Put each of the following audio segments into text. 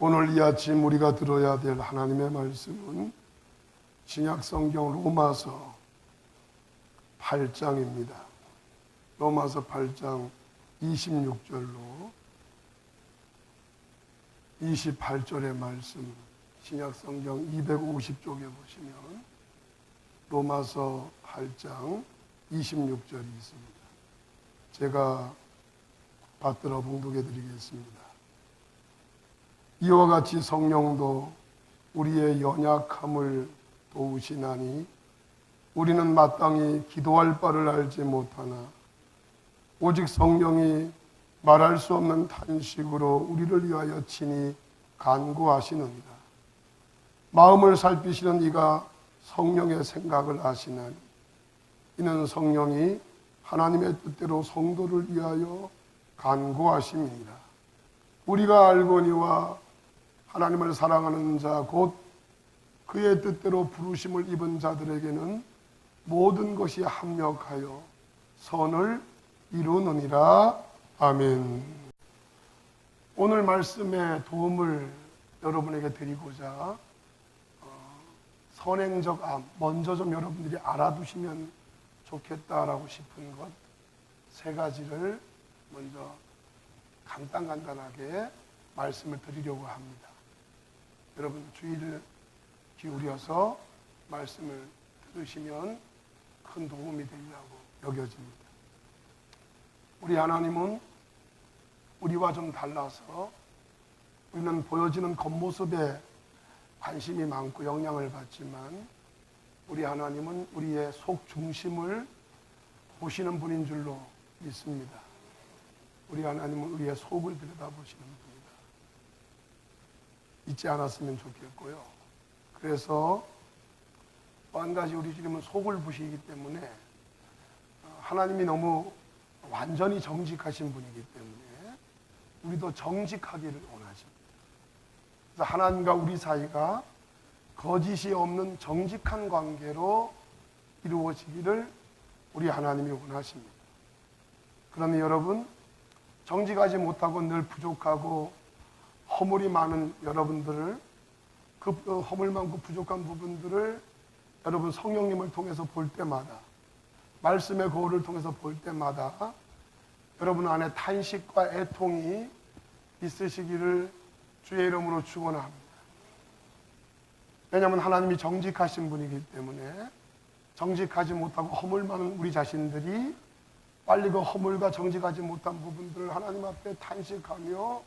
오늘 이 아침 우리가 들어야 될 하나님의 말씀은 신약성경 로마서 8장입니다. 로마서 8장 26절로 28절의 말씀, 신약성경 250쪽에 보시면 로마서 8장 26절이 있습니다. 제가 받들어 봉독해 드리겠습니다. 이와 같이 성령도 우리의 연약함을 도우시나니 우리는 마땅히 기도할 바를 알지 못하나 오직 성령이 말할 수 없는 탄식으로 우리를 위하여 친히 간구하시느니라. 마음을 살피시는 이가 성령의 생각을 아시나니 이는 성령이 하나님의 뜻대로 성도를 위하여 간구하심이니라. 우리가 알거니와 하나님을 사랑하는 자 곧 그의 뜻대로 부르심을 입은 자들에게는 모든 것이 합력하여 선을 이루느니라. 아멘. 오늘 말씀에 도움을 여러분에게 드리고자 선행적 암, 먼저 좀 여러분들이 알아두시면 좋겠다라고 싶은 것 세 가지를 먼저 간단하게 말씀을 드리려고 합니다. 여러분 주의를 기울여서 말씀을 들으시면 큰 도움이 되리라고 여겨집니다. 우리 하나님은 우리와 좀 달라서 우리는 보여지는 겉모습에 관심이 많고 영향을 받지만 우리 하나님은 우리의 속 중심을 보시는 분인 줄로 믿습니다. 우리 하나님은 우리의 속을 들여다보시는 분이다. 잊지 않았으면 좋겠고요. 그래서 또 한 가지 우리 주님은 속을 보시기 때문에 하나님이 너무 완전히 정직하신 분이기 때문에 우리도 정직하기를 원하십니다. 그래서 하나님과 우리 사이가 거짓이 없는 정직한 관계로 이루어지기를 우리 하나님이 원하십니다. 그러면 여러분, 정직하지 못하고 늘 부족하고 허물이 많은 여러분들을, 그 허물 많고 부족한 부분들을 여러분 성령님을 통해서 볼 때마다, 말씀의 거울을 통해서 볼 때마다 여러분 안에 탄식과 애통이 있으시기를 주의 이름으로 축원합니다. 왜냐하면 하나님이 정직하신 분이기 때문에 정직하지 못하고 허물 많은 우리 자신들이 빨리 그 허물과 정직하지 못한 부분들을 하나님 앞에 탄식하며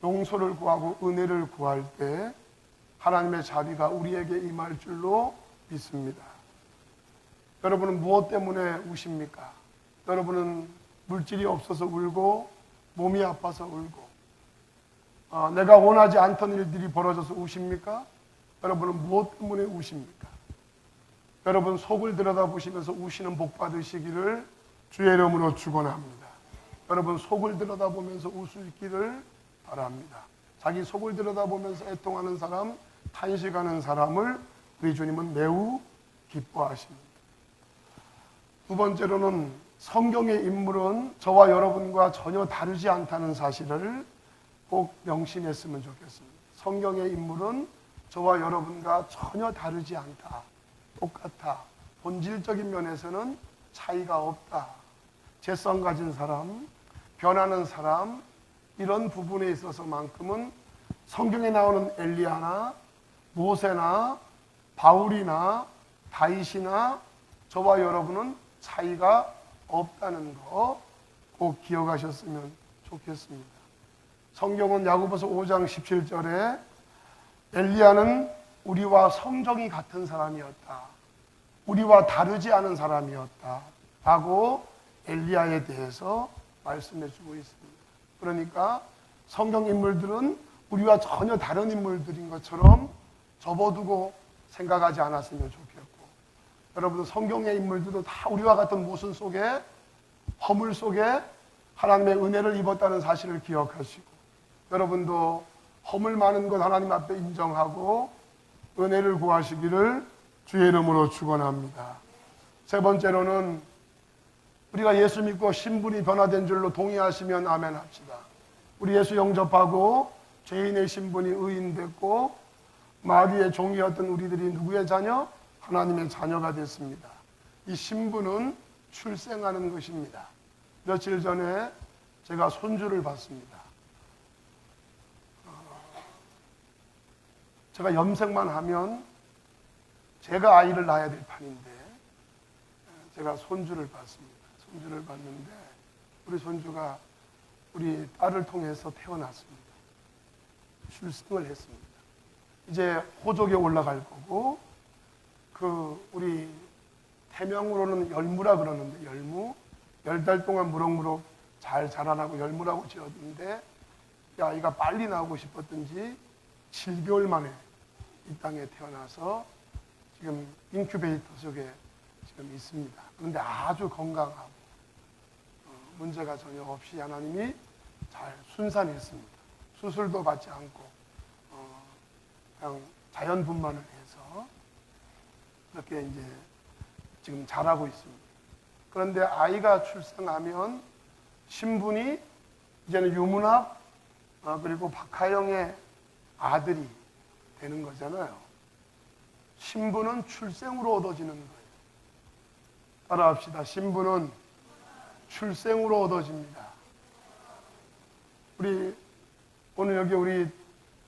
용서를 구하고 은혜를 구할 때 하나님의 자비가 우리에게 임할 줄로 믿습니다. 여러분은 무엇 때문에 우십니까? 여러분은 물질이 없어서 울고 몸이 아파서 울고 내가 원하지 않던 일들이 벌어져서 우십니까? 여러분은 무엇 때문에 우십니까? 여러분 속을 들여다보시면서 우시는 복 받으시기를 주의 이름으로 축원합니다. 여러분 속을 들여다보면서 웃기를 바랍니다. 자기 속을 들여다보면서 애통하는 사람, 탄식하는 사람을 우리 주님은 매우 기뻐하십니다. 두 번째로는 성경의 인물은 저와 여러분과 전혀 다르지 않다는 사실을 꼭 명심했으면 좋겠습니다. 성경의 인물은 저와 여러분과 전혀 다르지 않다. 똑같아. 본질적인 면에서는 차이가 없다. 재성 가진 사람, 변하는 사람, 이런 부분에 있어서만큼은 성경에 나오는 엘리야나 모세나 바울이나 다윗이나 저와 여러분은 차이가 없다는 거 꼭 기억하셨으면 좋겠습니다. 성경은 야고보서 5장 17절에 엘리야는 우리와 성정이 같은 사람이었다. 우리와 다르지 않은 사람이었다. 라고 엘리야에 대해서 말씀해 주고 있습니다. 그러니까 성경 인물들은 우리와 전혀 다른 인물들인 것처럼 접어두고 생각하지 않았으면 좋겠고, 여러분 성경의 인물들도 다 우리와 같은 모순 속에, 허물 속에 하나님의 은혜를 입었다는 사실을 기억하시고, 여러분도 허물 많은 것 하나님 앞에 인정하고 은혜를 구하시기를 주의 이름으로 축원합니다. 세 번째로는 우리가 예수 믿고 신분이 변화된 줄로 동의하시면 아멘 합시다. 우리 예수 영접하고 죄인의 신분이 의인됐고 마리의 종이었던 우리들이 누구의 자녀? 하나님의 자녀가 됐습니다. 이 신분은 출생하는 것입니다. 며칠 전에 제가 손주를 봤습니다. 제가 염색만 하면 제가 아이를 낳아야 될 판인데 제가 손주를 봤습니다. 손주를 봤는데 우리 손주가 우리 딸을 통해서 태어났습니다. 출생을 했습니다. 이제 호족에 올라갈 거고 우리 태명으로는 열무라 그러는데 열무 10달 동안 무럭무럭 잘 자라나고 열무라고 지었는데 이 아이가 빨리 나오고 싶었던지 7개월 만에 이 땅에 태어나서 지금 인큐베이터 속에 지금 있습니다. 그런데 아주 건강하고 문제가 전혀 없이 하나님이 잘 순산했습니다. 수술도 받지 않고 그냥 자연 분만을 해서 그렇게 이제 지금 자라고 있습니다. 그런데 아이가 출생하면 신분이 이제는 유문학 그리고 박하영의 아들이 되는 거잖아요. 신분은 출생으로 얻어지는 거예요. 따라합시다. 신분은 출생으로 얻어집니다. 오늘 여기 우리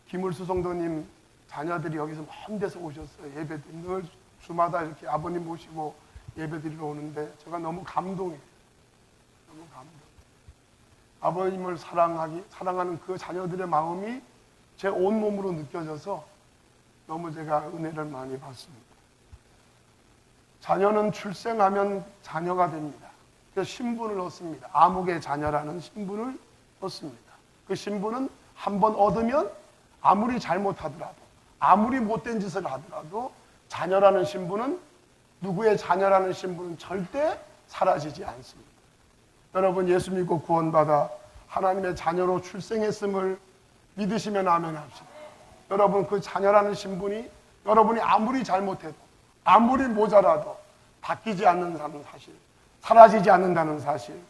김을수 성도님 자녀들이 여기서 먼 데서 오셨어요. 예배드리 늘 주마다 이렇게 아버님 모시고 예배드리러 오는데 제가 너무 감동해요. 너무 감동. 아버님을 사랑하는 그 자녀들의 마음이 제 온몸으로 느껴져서 너무 제가 은혜를 많이 받습니다. 자녀는 출생하면 자녀가 됩니다. 그래서 신분을 얻습니다. 아무개 자녀라는 신분을 얻습니다. 그 신분은 한번 얻으면 아무리 잘못하더라도 아무리 못된 짓을 하더라도 자녀라는 신분은 누구의 자녀라는 신분은 절대 사라지지 않습니다. 여러분 예수 믿고 구원받아 하나님의 자녀로 출생했음을 믿으시면 아멘 합시다. 여러분 그 자녀라는 신분이 여러분이 아무리 잘못해도 아무리 모자라도 바뀌지 않는다는 사실, 사라지지 않는다는 사실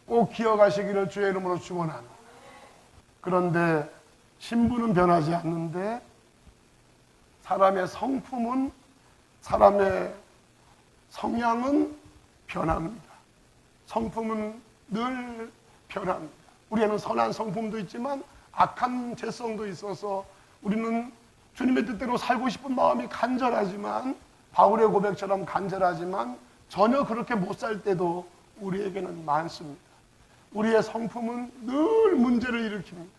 꼭 기억하시기를 주의 이름으로 축원합니다. 그런데 신분은 변하지 않는데 사람의 성품은 사람의 성향은 변합니다. 성품은 늘 변합니다. 우리에는 선한 성품도 있지만 악한 죄성도 있어서 우리는 주님의 뜻대로 살고 싶은 마음이 간절하지만 바울의 고백처럼 간절하지만 전혀 그렇게 못 살 때도 우리에게는 많습니다. 우리의 성품은 늘 문제를 일으킵니다.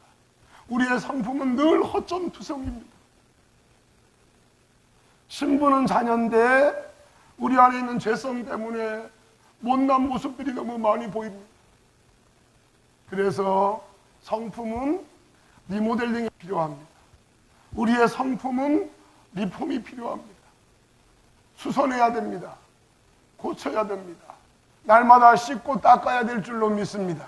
우리의 성품은 늘 허점투성입니다. 신분은 자녀인데 우리 안에 있는 죄성 때문에 못난 모습들이 너무 많이 보입니다. 그래서 성품은 리모델링이 필요합니다. 우리의 성품은 리폼이 필요합니다. 수선해야 됩니다. 고쳐야 됩니다. 날마다 씻고 닦아야 될 줄로 믿습니다.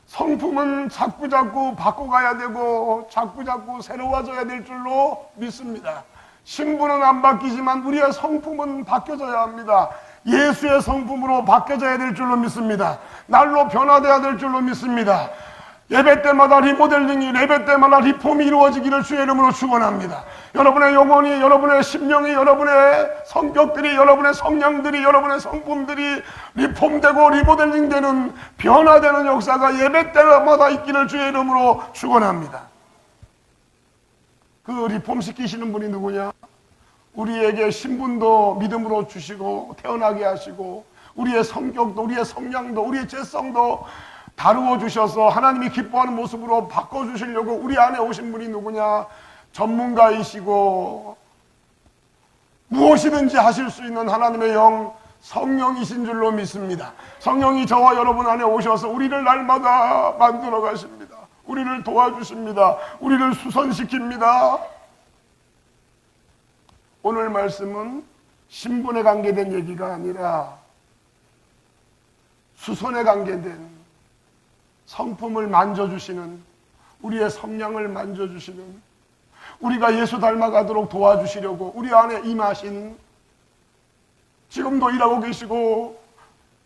성품은 자꾸자꾸 바꿔가야 되고 자꾸자꾸 새로워져야 될 줄로 믿습니다. 신분은 안 바뀌지만 우리의 성품은 바뀌어져야 합니다. 예수의 성품으로 바뀌어져야 될 줄로 믿습니다. 날로 변화되어야 될 줄로 믿습니다. 예배 때마다 리모델링이 예배 때마다 리폼이 이루어지기를 주의 이름으로 축원합니다. 여러분의 영혼이, 여러분의 심령이, 여러분의 성격들이, 여러분의 성향들이, 여러분의 성품들이 리폼되고 리모델링되는 변화되는 역사가 예배 때마다 있기를 주의 이름으로 축원합니다. 그 리폼시키시는 분이 누구냐? 우리에게 신분도 믿음으로 주시고 태어나게 하시고 우리의 성격도 우리의 성향도 우리의 죄성도 다루어 주셔서 하나님이 기뻐하는 모습으로 바꿔주시려고 우리 안에 오신 분이 누구냐? 전문가이시고 무엇이든지 하실 수 있는 하나님의 영 성령이신 줄로 믿습니다. 성령이 저와 여러분 안에 오셔서 우리를 날마다 만들어 가십니다. 우리를 도와주십니다. 우리를 수선시킵니다. 오늘 말씀은 신분에 관계된 얘기가 아니라 수선에 관계된 성품을 만져주시는 우리의 성량을 만져주시는 우리가 예수 닮아가도록 도와주시려고 우리 안에 임하신 지금도 일하고 계시고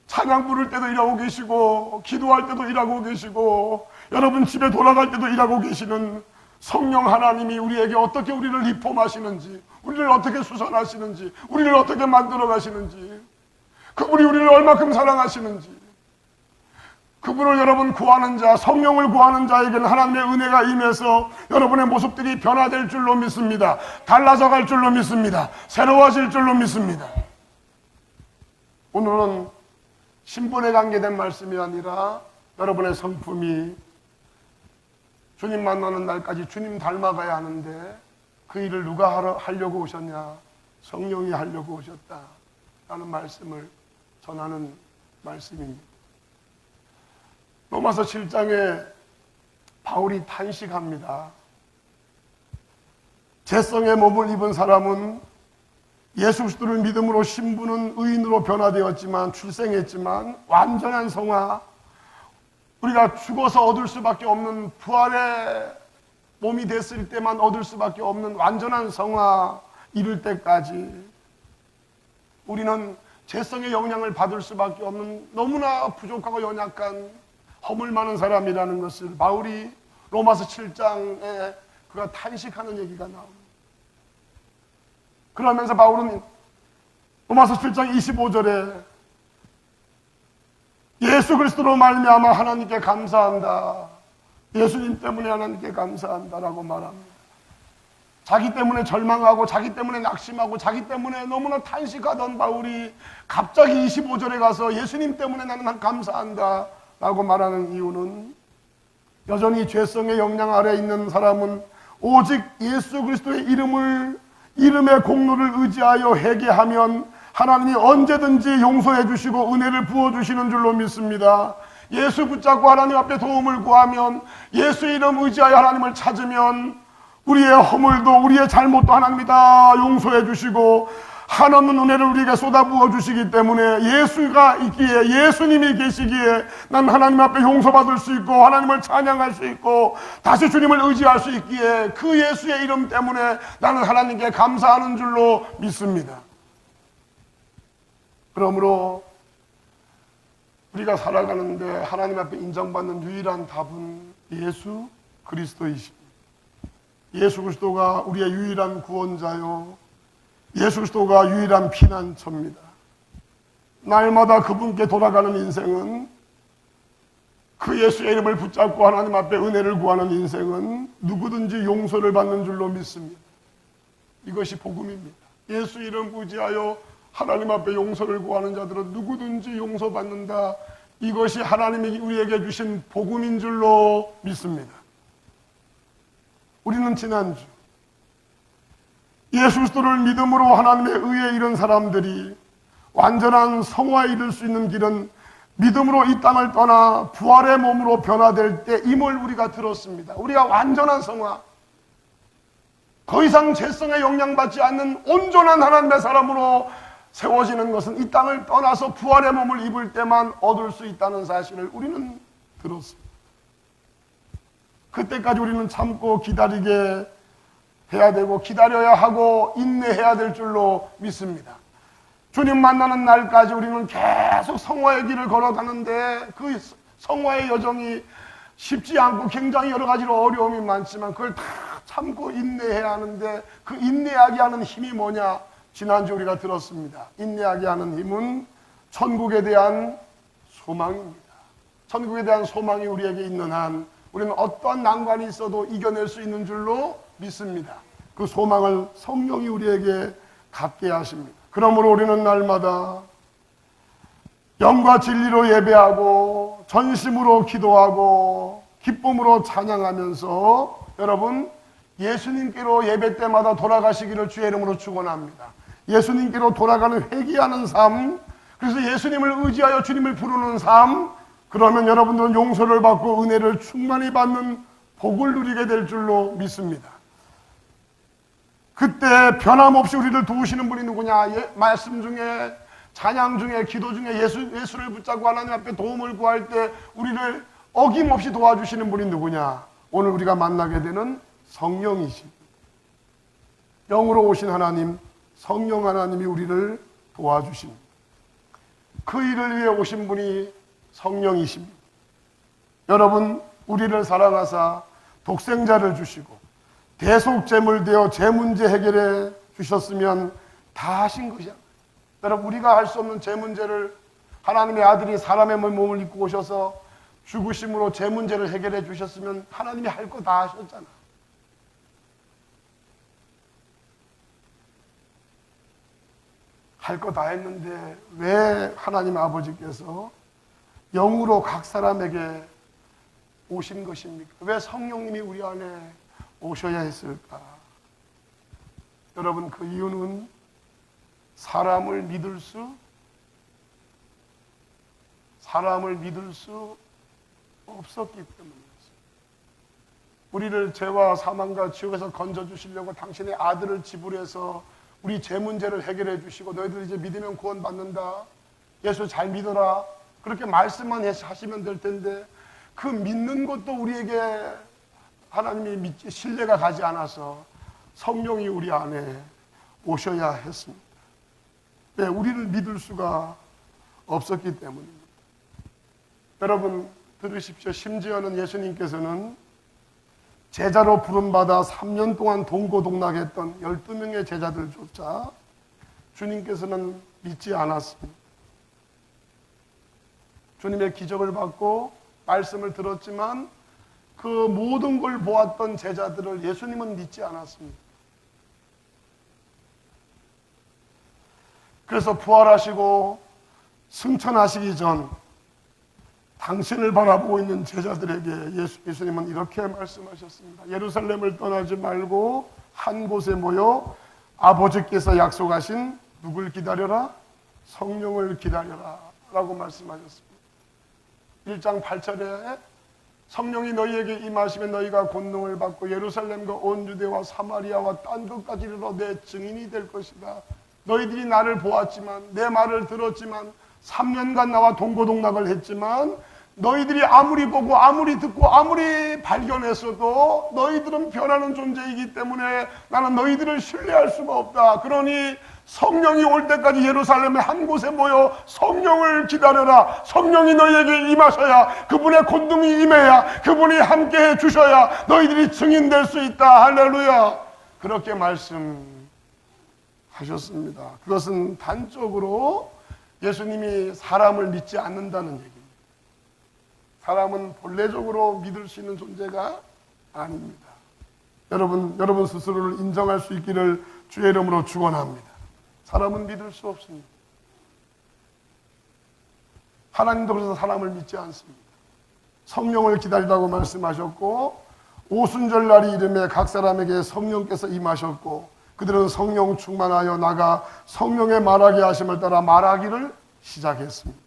찬양 부를 때도 일하고 계시고 기도할 때도 일하고 계시고 여러분 집에 돌아갈 때도 일하고 계시는 성령 하나님이 우리에게 어떻게 우리를 리폼하시는지, 우리를 어떻게 수선하시는지, 우리를 어떻게 만들어 가시는지, 그분이 우리를 얼마큼 사랑하시는지, 그분을 여러분 구하는 자, 성령을 구하는 자에게는 하나님의 은혜가 임해서 여러분의 모습들이 변화될 줄로 믿습니다. 달라져 갈 줄로 믿습니다. 새로워질 줄로 믿습니다. 오늘은 신분에 관계된 말씀이 아니라 여러분의 성품이 주님 만나는 날까지 주님 닮아가야 하는데 그 일을 누가 하려고 오셨냐? 성령이 하려고 오셨다 라는 말씀을 전하는 말씀입니다. 로마서 7장에 바울이 탄식합니다. 죄성의 몸을 입은 사람은 예수 그리스도를 믿음으로 신분은 의인으로 변화되었지만 출생했지만 완전한 성화, 우리가 죽어서 얻을 수밖에 없는 부활의 몸이 됐을 때만 얻을 수밖에 없는 완전한 성화 이룰 때까지 우리는 죄성의 영향을 받을 수밖에 없는 너무나 부족하고 연약한 허물 많은 사람이라는 것을 바울이 로마서 7장에 그가 탄식하는 얘기가 나옵니다. 그러면서 바울은 로마서 7장 25절에 예수 그리스도로 말미암아 하나님께 감사한다, 예수님 때문에 하나님께 감사한다라고 말합니다. 자기 때문에 절망하고 자기 때문에 낙심하고 자기 때문에 너무나 탄식하던 바울이 갑자기 25절에 가서 예수님 때문에 나는 감사한다 라고 말하는 이유는 여전히 죄성의 영향 아래 있는 사람은 오직 예수 그리스도의 이름의 공로를 의지하여 회개하면 하나님이 언제든지 용서해 주시고 은혜를 부어주시는 줄로 믿습니다. 예수 붙잡고 하나님 앞에 도움을 구하면, 예수 이름 의지하여 하나님을 찾으면 우리의 허물도 우리의 잘못도 하나님이 다 용서해 주시고 한없는 은혜를 우리에게 쏟아부어 주시기 때문에 예수가 있기에, 예수님이 계시기에 난 하나님 앞에 용서받을 수 있고 하나님을 찬양할 수 있고 다시 주님을 의지할 수 있기에 그 예수의 이름 때문에 나는 하나님께 감사하는 줄로 믿습니다. 그러므로 우리가 살아가는데 하나님 앞에 인정받는 유일한 답은 예수 그리스도이십니다. 예수 그리스도가 우리의 유일한 구원자요, 예수 그리스도가 유일한 피난처입니다. 날마다 그분께 돌아가는 인생은, 그 예수의 이름을 붙잡고 하나님 앞에 은혜를 구하는 인생은 누구든지 용서를 받는 줄로 믿습니다. 이것이 복음입니다. 예수 이름 의지하여 하나님 앞에 용서를 구하는 자들은 누구든지 용서받는다. 이것이 하나님이 우리에게 주신 복음인 줄로 믿습니다. 우리는 지난주 예수 그리스도를 믿음으로 하나님의 의에 이른 사람들이 완전한 성화에 이를 수 있는 길은 믿음으로 이 땅을 떠나 부활의 몸으로 변화될 때임을 우리가 들었습니다. 우리가 완전한 성화, 더 이상 죄성에 영향받지 않는 온전한 하나님의 사람으로 세워지는 것은 이 땅을 떠나서 부활의 몸을 입을 때만 얻을 수 있다는 사실을 우리는 들었습니다. 그때까지 우리는 참고 기다리게 해야 되고 기다려야 하고 인내해야 될 줄로 믿습니다. 주님 만나는 날까지 우리는 계속 성화의 길을 걸어가는데 그 성화의 여정이 쉽지 않고 굉장히 여러 가지로 어려움이 많지만 그걸 다 참고 인내해야 하는데 그 인내하게 하는 힘이 뭐냐? 지난주 우리가 들었습니다. 인내하게 하는 힘은 천국에 대한 소망입니다. 천국에 대한 소망이 우리에게 있는 한 우리는 어떠한 난관이 있어도 이겨낼 수 있는 줄로 믿습니다. 그 소망을 성령이 우리에게 갖게 하십니다. 그러므로 우리는 날마다 영과 진리로 예배하고 전심으로 기도하고 기쁨으로 찬양하면서 여러분 예수님께로 예배 때마다 돌아가시기를 주의 이름으로 축원합니다. 예수님께로 돌아가는 회개하는 삶, 그래서 예수님을 의지하여 주님을 부르는 삶, 그러면 여러분들은 용서를 받고 은혜를 충만히 받는 복을 누리게 될 줄로 믿습니다. 그때 변함없이 우리를 도우시는 분이 누구냐? 말씀 중에, 찬양 중에, 기도 중에 예수를 붙잡고 하나님 앞에 도움을 구할 때 우리를 어김없이 도와주시는 분이 누구냐? 오늘 우리가 만나게 되는 성령이십니다. 영으로 오신 하나님, 성령 하나님이 우리를 도와주십니다. 그 일을 위해 오신 분이 성령이십니다. 여러분, 우리를 사랑하사 독생자를 주시고 대속제물 되어 제 문제 해결해 주셨으면 다 하신 것이야. 여러분, 우리가 할 수 없는 제 문제를 하나님의 아들이 사람의 몸을 입고 오셔서 죽으심으로 제 문제를 해결해 주셨으면 하나님이 할 거 다 하셨잖아. 할 거 다 했는데 왜 하나님 아버지께서 영으로 각 사람에게 오신 것입니까? 왜 성령님이 우리 안에 오셔야 했을까? 여러분, 그 이유는 사람을 믿을 수 없었기 때문이었어요. 우리를 죄와 사망과 지옥에서 건져주시려고 당신의 아들을 지불해서 우리 죄 문제를 해결해 주시고, 너희들 이제 믿으면 구원받는다, 예수 잘 믿어라, 그렇게 말씀만 하시면 될 텐데, 그 믿는 것도 우리에게 하나님이 신뢰가 가지 않아서 성령이 우리 안에 오셔야 했습니다. 왜? 우리를 믿을 수가 없었기 때문입니다. 여러분 들으십시오. 심지어는 예수님께서는 제자로 부름받아 3년 동안 동고동락했던 12명의 제자들조차 주님께서는 믿지 않았습니다. 주님의 기적을 받고 말씀을 들었지만 그 모든 걸 보았던 제자들을 예수님은 믿지 않았습니다. 그래서 부활하시고 승천하시기 전 당신을 바라보고 있는 제자들에게 예수님은 이렇게 말씀하셨습니다. 예루살렘을 떠나지 말고 한 곳에 모여 아버지께서 약속하신 누굴 기다려라? 성령을 기다려라 라고 말씀하셨습니다. 1장 8절에 성령이 너희에게 임하시면 너희가 권능을 받고 예루살렘과 온 유대와 사마리아와 딴 곳까지 이르러 내 증인이 될 것이다. 너희들이 나를 보았지만, 내 말을 들었지만, 3년간 나와 동고동락을 했지만, 너희들이 아무리 보고 아무리 듣고 아무리 발견했어도 너희들은 변하는 존재이기 때문에 나는 너희들을 신뢰할 수가 없다. 그러니 성령이 올 때까지 예루살렘의 한 곳에 모여 성령을 기다려라. 성령이 너희에게 임하셔야, 그분의 권능이 임해야, 그분이 함께해 주셔야 너희들이 증인될 수 있다. 할렐루야. 그렇게 말씀하셨습니다. 그것은 단적으로 예수님이 사람을 믿지 않는다는 얘기입니다. 사람은 본래적으로 믿을 수 있는 존재가 아닙니다. 여러분 스스로를 인정할 수 있기를 주의 이름으로 축원합니다. 사람은 믿을 수 없습니다. 하나님도 그래서 사람을 믿지 않습니다. 성령을 기다리라고 말씀하셨고, 오순절 날이 이름에 각 사람에게 성령께서 임하셨고, 그들은 성령 충만하여 나가 성령의 말하게 하심을 따라 말하기를 시작했습니다.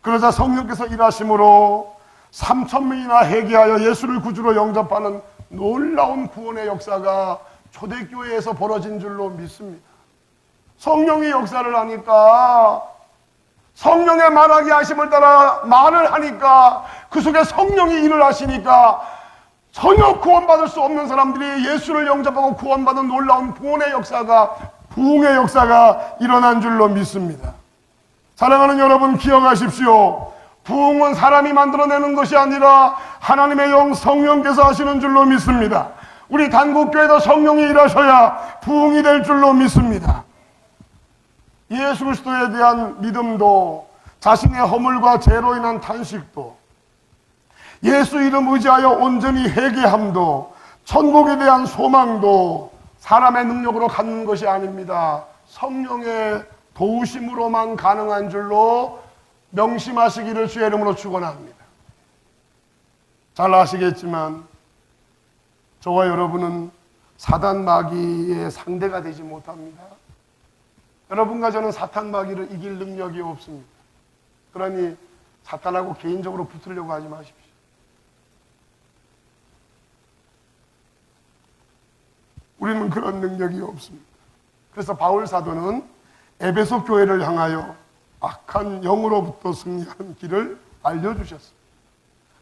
그러자 성령께서 일하심으로 3,000명이나 회개하여 예수를 구주로 영접하는 놀라운 구원의 역사가 초대교회에서 벌어진 줄로 믿습니다. 성령이 역사를 하니까, 성령의 말하게 하심을 따라 말을 하니까, 그 속에 성령이 일을 하시니까 전혀 구원받을 수 없는 사람들이 예수를 영접하고 구원받은 놀라운 구원의 역사가, 부흥의 역사가 일어난 줄로 믿습니다. 사랑하는 여러분, 기억하십시오. 부흥은 사람이 만들어내는 것이 아니라 하나님의 영 성령께서 하시는 줄로 믿습니다. 우리 단국교회도 성령이 일하셔야 부흥이 될 줄로 믿습니다. 예수 그리스도에 대한 믿음도, 자신의 허물과 죄로 인한 탄식도, 예수 이름 의지하여 온전히 회개함도, 천국에 대한 소망도 사람의 능력으로 갖는 것이 아닙니다. 성령의 도우심으로만 가능한 줄로 명심하시기를 주의 이름으로 축원합니다. 잘 아시겠지만 저와 여러분은 사단 마귀의 상대가 되지 못합니다. 여러분과 저는 사탄 마귀를 이길 능력이 없습니다. 그러니 사탄하고 개인적으로 붙으려고 하지 마십시오. 우리는 그런 능력이 없습니다. 그래서 바울 사도는 에베소 교회를 향하여 악한 영으로부터 승리하는 길을 알려주셨습니다.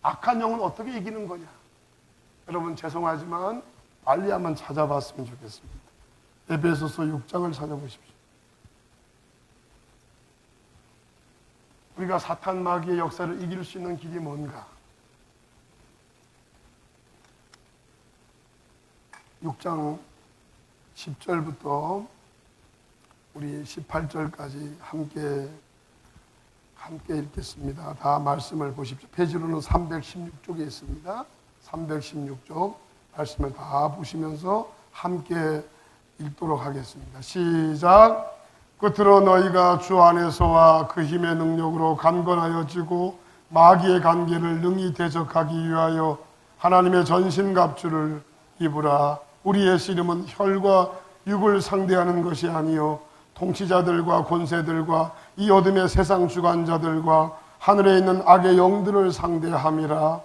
악한 영은 어떻게 이기는 거냐? 여러분 죄송하지만 빨리 한번 찾아봤으면 좋겠습니다. 에베소서 6장을 찾아보십시오. 우리가 사탄 마귀의 역사를 이길 수 있는 길이 뭔가? 6장 10절부터 우리 18절까지 함께 읽겠습니다. 다 말씀을 보십시오. 페이지로는 316쪽에 있습니다. 316쪽 말씀을 다 보시면서 함께 읽도록 하겠습니다. 시작. 끝으로 너희가 주 안에서와 그 힘의 능력으로 강건하여지고 마귀의 관계를 능히 대적하기 위하여 하나님의 전신갑주를 입으라. 우리의 씨름은 혈과 육을 상대하는 것이 아니요 통치자들과 권세들과 이 어둠의 세상 주관자들과 하늘에 있는 악의 영들을 상대함이라.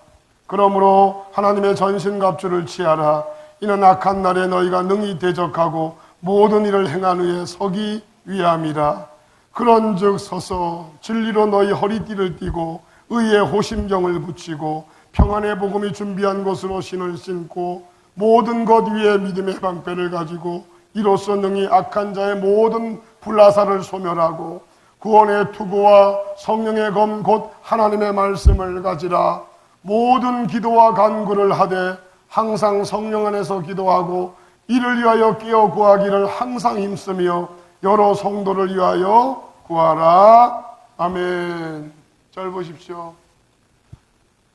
그러므로 하나님의 전신갑주를 취하라. 이는 악한 날에 너희가 능히 대적하고 모든 일을 행한 후에 서기 위함이라. 그런즉 서서 진리로 너희 허리띠를 띠고 의의 호심경을 붙이고 평안의 복음이 준비한 것으로 신을 신고 모든 것 위에 믿음의 방패를 가지고 이로써 능히 악한 자의 모든 불화살을 소멸하고 구원의 투구와 성령의 검 곧 하나님의 말씀을 가지라. 모든 기도와 간구를 하되 항상 성령 안에서 기도하고 이를 위하여 끼어 구하기를 항상 힘쓰며 여러 성도를 위하여 구하라. 아멘. 잘 보십시오.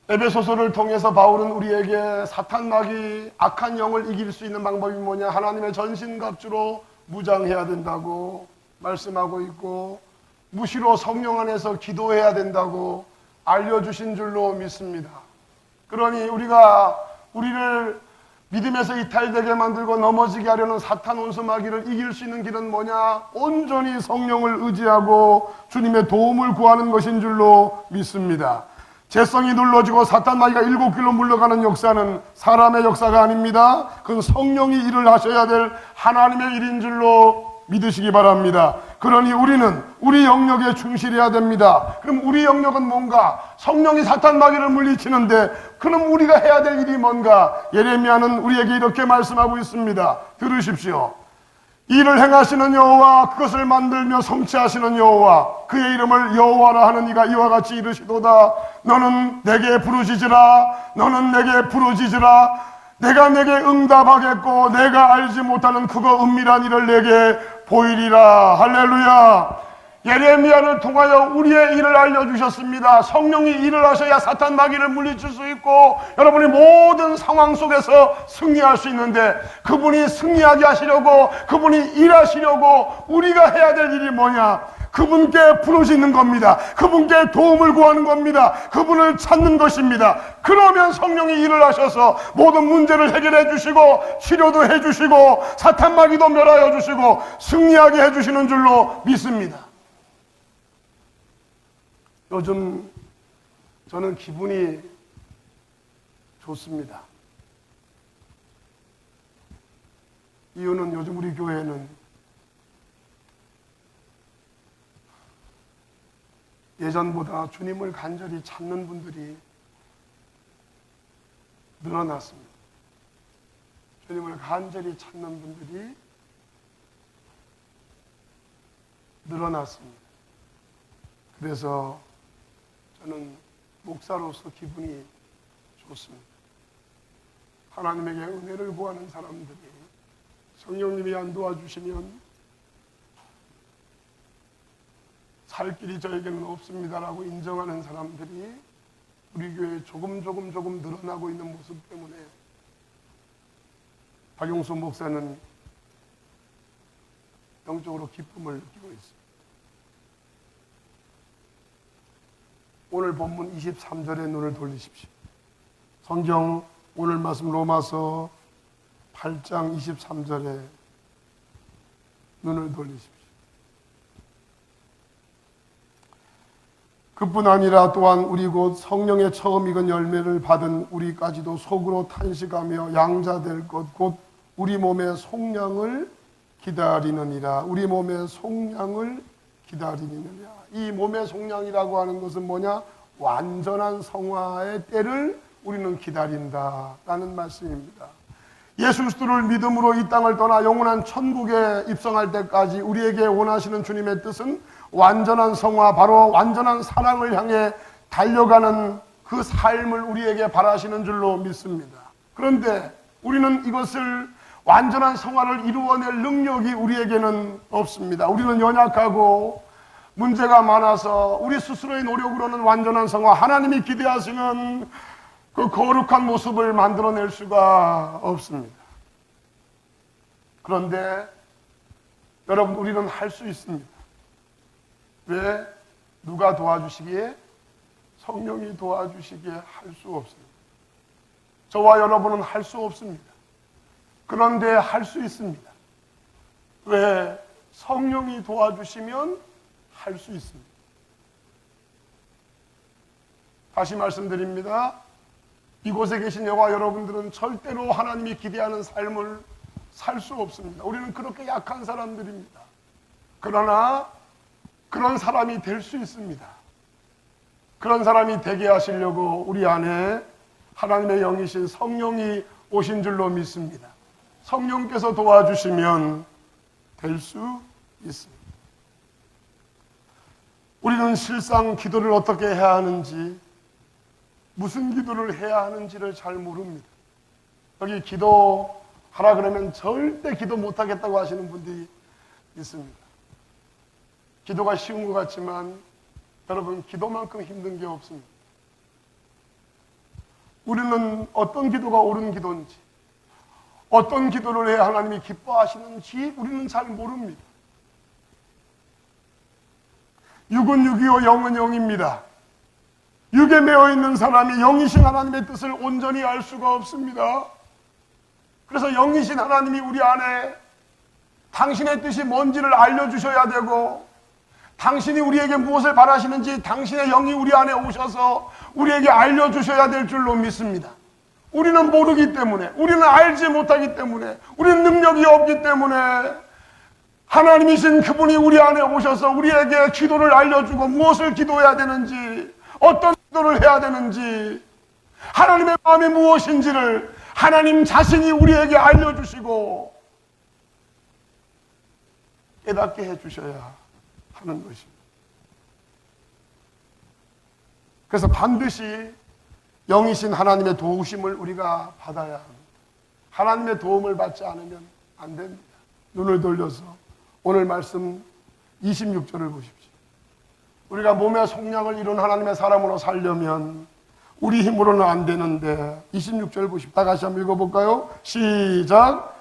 에베소서를 통해서 바울은 우리에게 사탄 마귀 악한 영을 이길 수 있는 방법이 뭐냐, 하나님의 전신갑주로 무장해야 된다고 말씀하고 있고 무시로 성령 안에서 기도해야 된다고 알려주신 줄로 믿습니다. 그러니 우리를 믿음에서 이탈되게 만들고 넘어지게 하려는 사탄 원수 마귀를 이길 수 있는 길은 뭐냐? 온전히 성령을 의지하고 주님의 도움을 구하는 것인 줄로 믿습니다. 재성이 눌러지고 사탄 마귀가 7길로 물러가는 역사는 사람의 역사가 아닙니다. 그건 성령이 일을 하셔야 될 하나님의 일인 줄로 믿으시기 바랍니다. 그러니 우리는 우리 영역에 충실해야 됩니다. 그럼 우리 영역은 뭔가? 성령이 사탄 마귀를 물리치는데 그럼 우리가 해야 될 일이 뭔가? 예레미야는 우리에게 이렇게 말씀하고 있습니다. 들으십시오. 이를 행하시는 여호와, 그것을 만들며 성취하시는 여호와, 그의 이름을 여호와라 하는 이가 이와 같이 이르시도다. 너는 내게 부르짖으라. 너는 내게 부르짖으라. 내가 내게 응답하겠고 내가 알지 못하는 그거 은밀한 일을 내게 보이리라. 할렐루야. 예레미야를 통하여 우리의 일을 알려주셨습니다. 성령이 일을 하셔야 사탄 마귀를 물리칠 수 있고 여러분이 모든 상황 속에서 승리할 수 있는데, 그분이 승리하게 하시려고, 그분이 일하시려고 우리가 해야 될 일이 뭐냐? 그분께 부르짖는 겁니다. 그분께 도움을 구하는 겁니다. 그분을 찾는 것입니다. 그러면 성령이 일을 하셔서 모든 문제를 해결해 주시고 치료도 해 주시고 사탄 마귀도 멸하여 주시고 승리하게 해 주시는 줄로 믿습니다. 요즘 저는 기분이 좋습니다. 이유는 요즘 우리 교회는 예전보다 주님을 간절히 찾는 분들이 늘어났습니다. 주님을 간절히 찾는 분들이 늘어났습니다. 그래서 저는 목사로서 기분이 좋습니다. 하나님에게 은혜를 구하는 사람들이 성령님이 안 도와주시면 살 길이 저에게는 없습니다라고 인정하는 사람들이 우리 교회에 조금 늘어나고 있는 모습 때문에 박용수 목사는 영적으로 기쁨을 느끼고 있습니다. 오늘 본문 23절에 눈을 돌리십시오. 성경 오늘 말씀 로마서 8장 23절에 눈을 돌리십시오. 그뿐 아니라 또한 우리 곧 성령의 처음 익은 열매를 받은 우리까지도 속으로 탄식하며 양자될 것 곧 우리 몸의 속량을 기다리느니라. 우리 몸의 속량을 기다리느니라. 이 몸의 속량이라고 하는 것은 뭐냐? 완전한 성화의 때를 우리는 기다린다라는 말씀입니다. 예수 그리스도를 믿음으로 이 땅을 떠나 영원한 천국에 입성할 때까지 우리에게 원하시는 주님의 뜻은 완전한 성화, 바로 완전한 사랑을 향해 달려가는 그 삶을 우리에게 바라시는 줄로 믿습니다. 그런데 우리는 이것을 완전한 성화를 이루어낼 능력이 우리에게는 없습니다. 우리는 연약하고 문제가 많아서 우리 스스로의 노력으로는 완전한 성화, 하나님이 기대하시는 그 거룩한 모습을 만들어낼 수가 없습니다. 그런데 여러분, 우리는 할 수 있습니다. 왜? 누가 도와주시기에? 성령이 도와주시기에 할 수 없습니다. 저와 여러분은 할 수 없습니다. 그런데 할 수 있습니다. 왜? 성령이 도와주시면 할 수 있습니다. 다시 말씀드립니다. 이곳에 계신 저와 여러분들은 절대로 하나님이 기대하는 삶을 살 수 없습니다. 우리는 그렇게 약한 사람들입니다. 그러나 그런 사람이 될 수 있습니다. 그런 사람이 되게 하시려고 우리 안에 하나님의 영이신 성령이 오신 줄로 믿습니다. 성령께서 도와주시면 될 수 있습니다. 우리는 실상 기도를 어떻게 해야 하는지, 무슨 기도를 해야 하는지를 잘 모릅니다. 여기 기도하라 그러면 절대 기도 못하겠다고 하시는 분들이 있습니다. 기도가 쉬운 것 같지만 여러분, 기도만큼 힘든 게 없습니다. 우리는 어떤 기도가 옳은 기도인지, 어떤 기도를 해야 하나님이 기뻐하시는지 우리는 잘 모릅니다. 육은 육이요 영은 영입니다. 육에 매어 있는 사람이 영이신 하나님의 뜻을 온전히 알 수가 없습니다. 그래서 영이신 하나님이 우리 안에 당신의 뜻이 뭔지를 알려주셔야 되고, 당신이 우리에게 무엇을 바라시는지 당신의 영이 우리 안에 오셔서 우리에게 알려주셔야 될 줄로 믿습니다. 우리는 모르기 때문에, 우리는 알지 못하기 때문에, 우리는 능력이 없기 때문에 하나님이신 그분이 우리 안에 오셔서 우리에게 기도를 알려주고 무엇을 기도해야 되는지, 어떤 기도를 해야 되는지, 하나님의 마음이 무엇인지를 하나님 자신이 우리에게 알려주시고 깨닫게 해주셔야 하는 것입니다. 그래서 반드시 영이신 하나님의 도우심을 우리가 받아야 합니다. 하나님의 도움을 받지 않으면 안 됩니다. 눈을 돌려서 오늘 말씀 26절을 보십시오. 우리가 몸의 속량을 이룬 하나님의 사람으로 살려면 우리 힘으로는 안 되는데, 26절 보십시오. 다 같이 한번 읽어볼까요? 시작.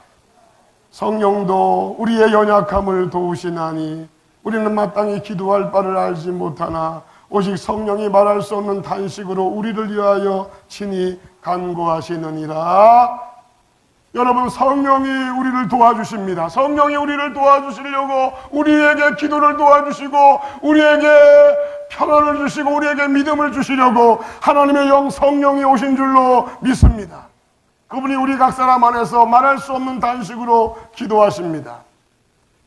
성령도 우리의 연약함을 도우시나니 우리는 마땅히 기도할 바를 알지 못하나 오직 성령이 말할 수 없는 탄식으로 우리를 위하여 친히 간구하시느니라. 여러분, 성령이 우리를 도와주십니다. 성령이 우리를 도와주시려고 우리에게 기도를 도와주시고 우리에게 평안을 주시고 우리에게 믿음을 주시려고 하나님의 영 성령이 오신 줄로 믿습니다. 그분이 우리 각 사람 안에서 말할 수 없는 단식으로 기도하십니다.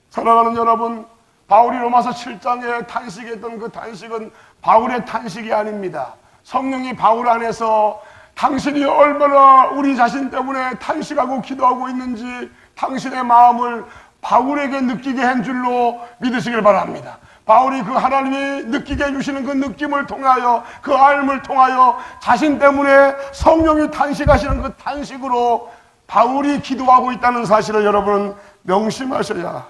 사랑하는 여러분, 바울이 로마서 7장에 탄식했던 그 탄식은 바울의 탄식이 아닙니다. 성령이 바울 안에서 당신이 얼마나 우리 자신 때문에 탄식하고 기도하고 있는지 당신의 마음을 바울에게 느끼게 한 줄로 믿으시길 바랍니다. 바울이 그 하나님이 느끼게 해주시는 그 느낌을 통하여, 그 알을 통하여 자신 때문에 성령이 탄식하시는 그 탄식으로 바울이 기도하고 있다는 사실을 여러분은 명심하셔야 합니다.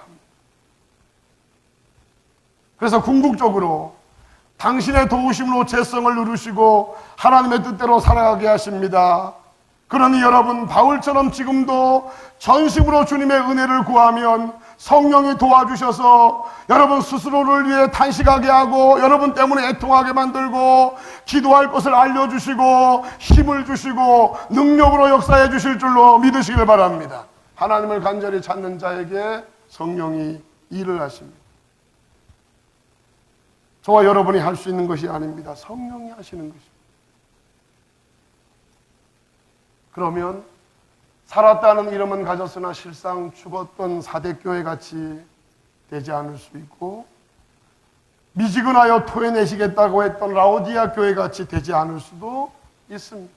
그래서 궁극적으로 당신의 도우심으로 죄성을 누르시고 하나님의 뜻대로 살아가게 하십니다. 그러니 여러분, 바울처럼 지금도 전심으로 주님의 은혜를 구하면 성령이 도와주셔서 여러분 스스로를 위해 탄식하게 하고 여러분 때문에 애통하게 만들고 기도할 것을 알려주시고 힘을 주시고 능력으로 역사해 주실 줄로 믿으시길 바랍니다. 하나님을 간절히 찾는 자에게 성령이 일을 하십니다. 저와 여러분이 할 수 있는 것이 아닙니다. 성령이 하시는 것입니다. 그러면 살았다는 이름은 가졌으나 실상 죽었던 사대교회 같이 되지 않을 수 있고, 미지근하여 토해내시겠다고 했던 라오디아 교회 같이 되지 않을 수도 있습니다.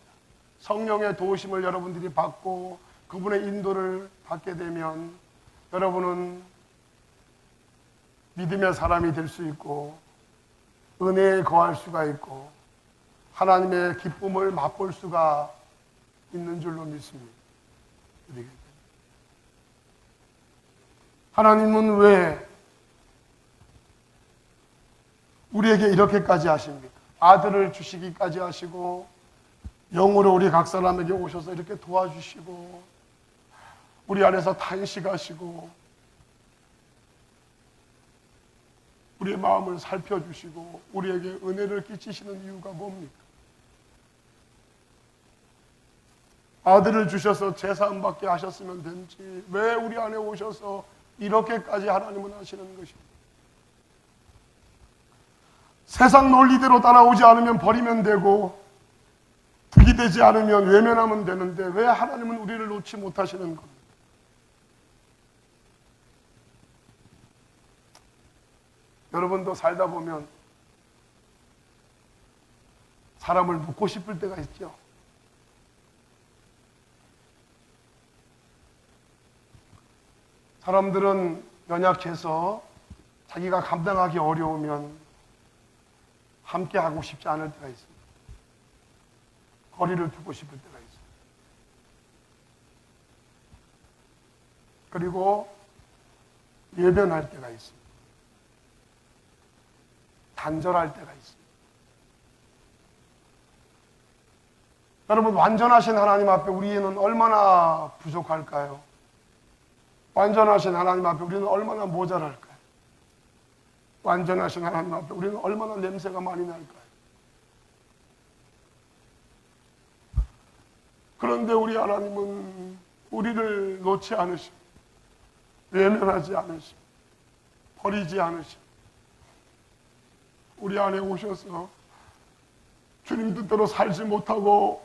성령의 도우심을 여러분들이 받고 그분의 인도를 받게 되면 여러분은 믿음의 사람이 될 수 있고 은혜에 거할 수가 있고 하나님의 기쁨을 맛볼 수가 있는 줄로 믿습니다. 하나님은 왜 우리에게 이렇게까지 하십니까? 아들을 주시기까지 하시고 영으로 우리 각 사람에게 오셔서 이렇게 도와주시고 우리 안에서 탄식하시고 우리의 마음을 살펴주시고 우리에게 은혜를 끼치시는 이유가 뭡니까? 아들을 주셔서 제사함 받게 하셨으면 된지 왜 우리 안에 오셔서 이렇게까지 하나님은 하시는 것입니다. 세상 논리대로 따라오지 않으면 버리면 되고 득이 되지 않으면 외면하면 되는데 왜 하나님은 우리를 놓지 못하시는 겁니까? 여러분도 살다 보면 사람을 놓고 싶을 때가 있죠. 사람들은 연약해서 자기가 감당하기 어려우면 함께 하고 싶지 않을 때가 있습니다. 거리를 두고 싶을 때가 있어요. 그리고 외면할 때가 있습니다. 단절할 때가 있습니다. 여러분, 완전하신 하나님 앞에 우리는 얼마나 부족할까요? 완전하신 하나님 앞에 우리는 얼마나 모자랄까요? 완전하신 하나님 앞에 우리는 얼마나 냄새가 많이 날까요? 그런데 우리 하나님은 우리를 놓지 않으시고 외면하지 않으시고 버리지 않으시고 우리 안에 오셔서 주님 뜻대로 살지 못하고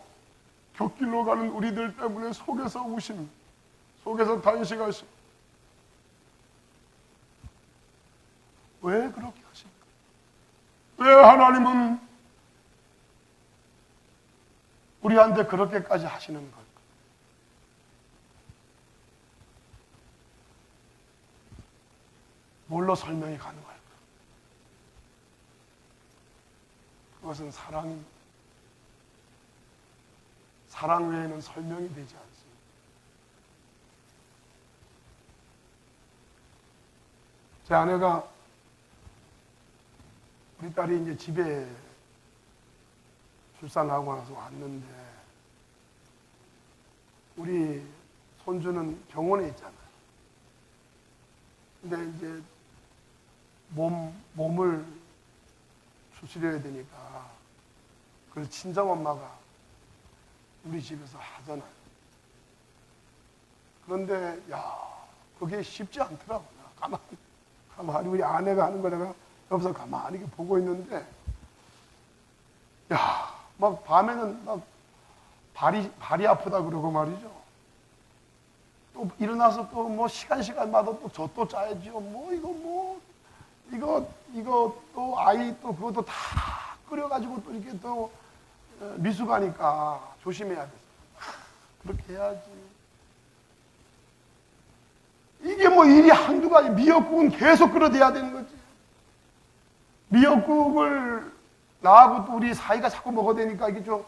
곁길로 가는 우리들 때문에 속에서 우십니다. 속에서 탄식하시고 왜 그렇게 하십니까? 왜 하나님은 우리한테 그렇게까지 하시는 걸까? 뭘로 설명이 가능할까? 그것은 사랑입니다. 사랑 외에는 설명이 되지 않습니다. 제 아내가 우리 딸이 이제 집에 출산하고 나서 왔는데 우리 손주는 병원에 있잖아요. 근데 이제 몸을 추스려야 되니까 그걸 친정엄마가 우리 집에서 하잖아요. 그런데 그게 쉽지 않더라고요. 가만히 우리 아내가 하는 거 내가 옆에서 가만히 보고 있는데 막 밤에는 막 발이 아프다 그러고 말이죠. 또 일어나서 또 뭐 시간마다 또 저 또 짜야죠. 이거 또 아이 또 그것도 다 끓여가지고 또 이렇게 또 미숙하니까 조심해야 돼. 그렇게 해야지. 이게 뭐 일이 한두 가지. 미역국은 계속 끓여대야 되는 거지. 미역국을 나하고 또 우리 사이가 자꾸 먹어야 되니까 이게 좀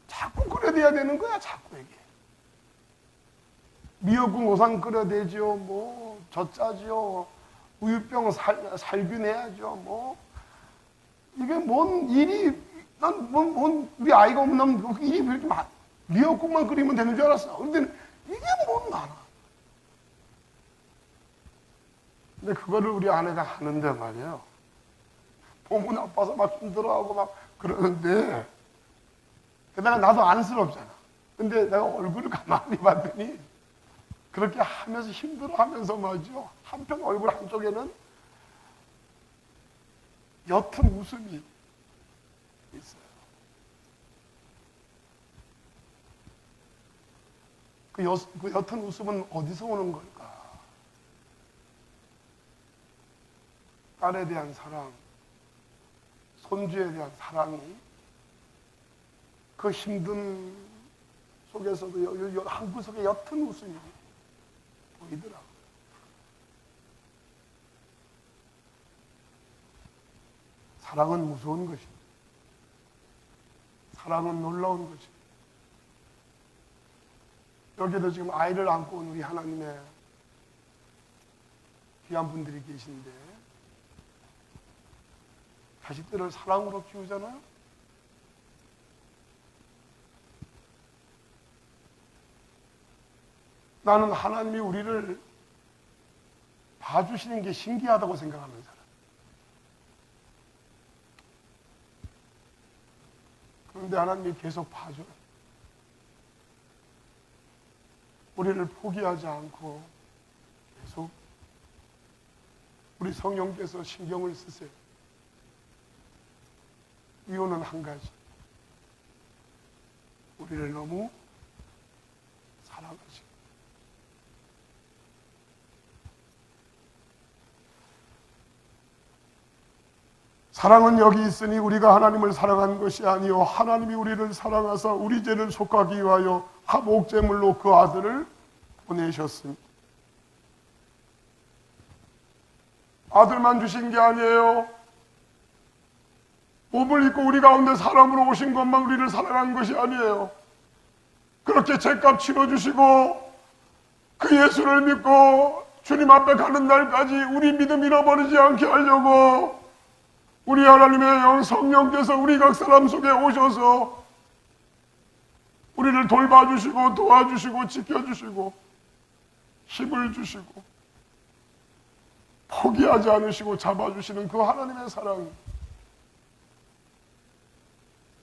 자꾸 끓여대야 되는 거야. 자꾸 이게. 미역국 노상 끓여대죠. 젖짜죠. 우유병 살균해야죠. 이게 뭔 일이, 우리 아이가 오면 일이 그렇게 미역국만 끓이면 되는 줄 알았어. 근데 이게 뭔 많아. 근데 그거를 우리 아내가 하는데 말이에요. 몸은 아파서 막 힘들어하고 막 그러는데, 게다가 나도 안쓰럽잖아. 근데 내가 얼굴을 가만히 봤더니, 그렇게 하면서 힘들어하면서 말이죠. 한편 얼굴 한쪽에는 옅은 웃음이 있어요. 그 옅은 웃음은 어디서 오는 걸까? 딸에 대한 사랑, 손주에 대한 사랑이 그 힘든 속에서도 한 구석에 옅은 웃음이 보이더라고요. 사랑은 무서운 것입니다. 사랑은 놀라운 것입니다. 여기도 지금 아이를 안고 온 우리 하나님의 귀한 분들이 계신데 자식들을 사랑으로 키우잖아요. 나는 하나님이 우리를 봐주시는 게 신기하다고 생각하는 사람. 그런데 하나님이 계속 봐줘요. 우리를 포기하지 않고 계속 우리 성령께서 신경을 쓰세요. 이유는 한 가지. 우리를 너무 사랑하시고. 사랑은 여기 있으니 우리가 하나님을 사랑한 것이 아니요 하나님이 우리를 사랑하사 우리 죄를 속하기 위하여 화목제물로 그 아들을 보내셨습니다. 아들만 주신 게 아니에요. 몸을 입고 우리 가운데 사람으로 오신 것만 우리를 사랑한 것이 아니에요. 그렇게 죄값 치러주시고 그 예수를 믿고 주님 앞에 가는 날까지 우리 믿음 잃어버리지 않게 하려고 우리 하나님의 영 성령께서 우리 각 사람 속에 오셔서 우리를 돌봐주시고 도와주시고 지켜주시고 힘을 주시고 포기하지 않으시고 잡아주시는 그 하나님의 사랑이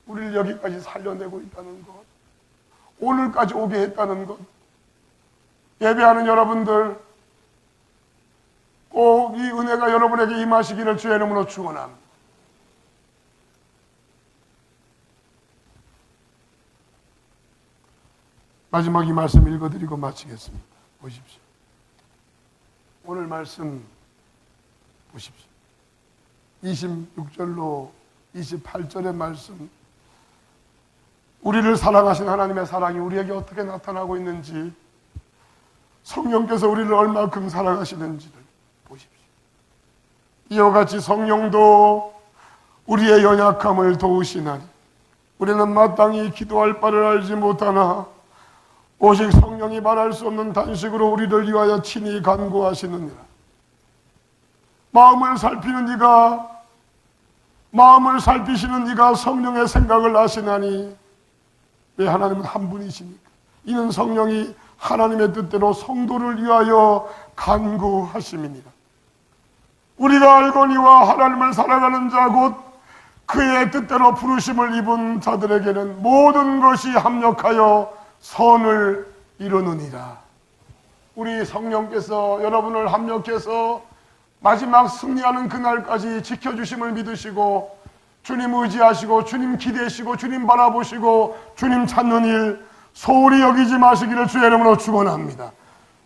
우리를 여기까지 살려내고 있다는 것, 오늘까지 오게 했다는 것, 예배하는 여러분들 꼭 이 은혜가 여러분에게 임하시기를 주의 이름으로 축원합니다. 마지막 이 말씀 읽어드리고 마치겠습니다. 보십시오. 오늘 말씀 보십시오. 26절로 28절의 말씀, 우리를 사랑하신 하나님의 사랑이 우리에게 어떻게 나타나고 있는지, 성령께서 우리를 얼마큼 사랑하시는지를 보십시오. 이와 같이 성령도 우리의 연약함을 도우시나니 우리는 마땅히 기도할 바를 알지 못하나 오직 성령이 말할 수 없는 단식으로 우리를 위하여 친히 간구하시느니라. 마음을 살피시는 네가 성령의 생각을 아시나니, 왜 하나님은 한 분이십니까? 이는 성령이 하나님의 뜻대로 성도를 위하여 간구하심이니라. 우리가 알거니와 하나님을 사랑하는 자 곧 그의 뜻대로 부르심을 입은 자들에게는 모든 것이 합력하여 선을 이루느니라. 우리 성령께서 여러분을 합력해서 마지막 승리하는 그날까지 지켜주심을 믿으시고 주님 의지하시고 주님 기대시고 주님 바라보시고 주님 찾는 일 소홀히 여기지 마시기를 주의 이름으로 축원합니다.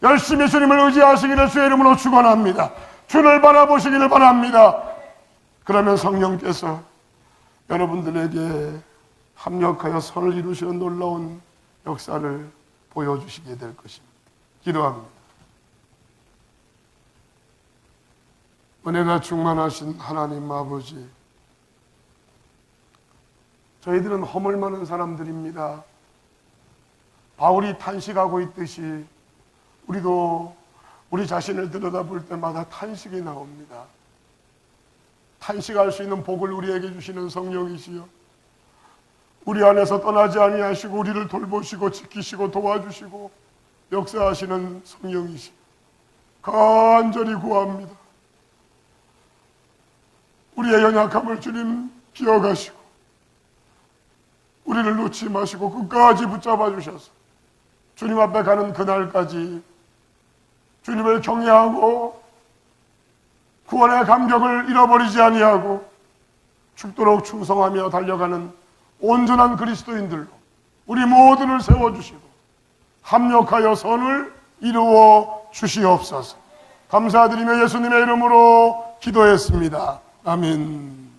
열심히 주님을 의지하시기를 주의 이름으로 축원합니다. 주를 바라보시기를 바랍니다. 그러면 성령께서 여러분들에게 합력하여 선을 이루시는 놀라운 역사를 보여주시게 될 것입니다. 기도합니다. 은혜가 충만하신 하나님 아버지, 저희들은 허물 많은 사람들입니다. 바울이 탄식하고 있듯이 우리도 우리 자신을 들여다볼 때마다 탄식이 나옵니다. 탄식할 수 있는 복을 우리에게 주시는 성령이시여, 우리 안에서 떠나지 아니하시고 우리를 돌보시고 지키시고 도와주시고 역사하시는 성령이시여, 간절히 구합니다. 우리의 연약함을 주님 기억하시고 우리를 놓지 마시고 끝까지 붙잡아 주셔서 주님 앞에 가는 그날까지 주님을 경외하고 구원의 감격을 잃어버리지 아니하고 죽도록 충성하며 달려가는 온전한 그리스도인들로 우리 모두를 세워주시고 합력하여 선을 이루어 주시옵소서. 감사드리며 예수님의 이름으로 기도했습니다. 아멘.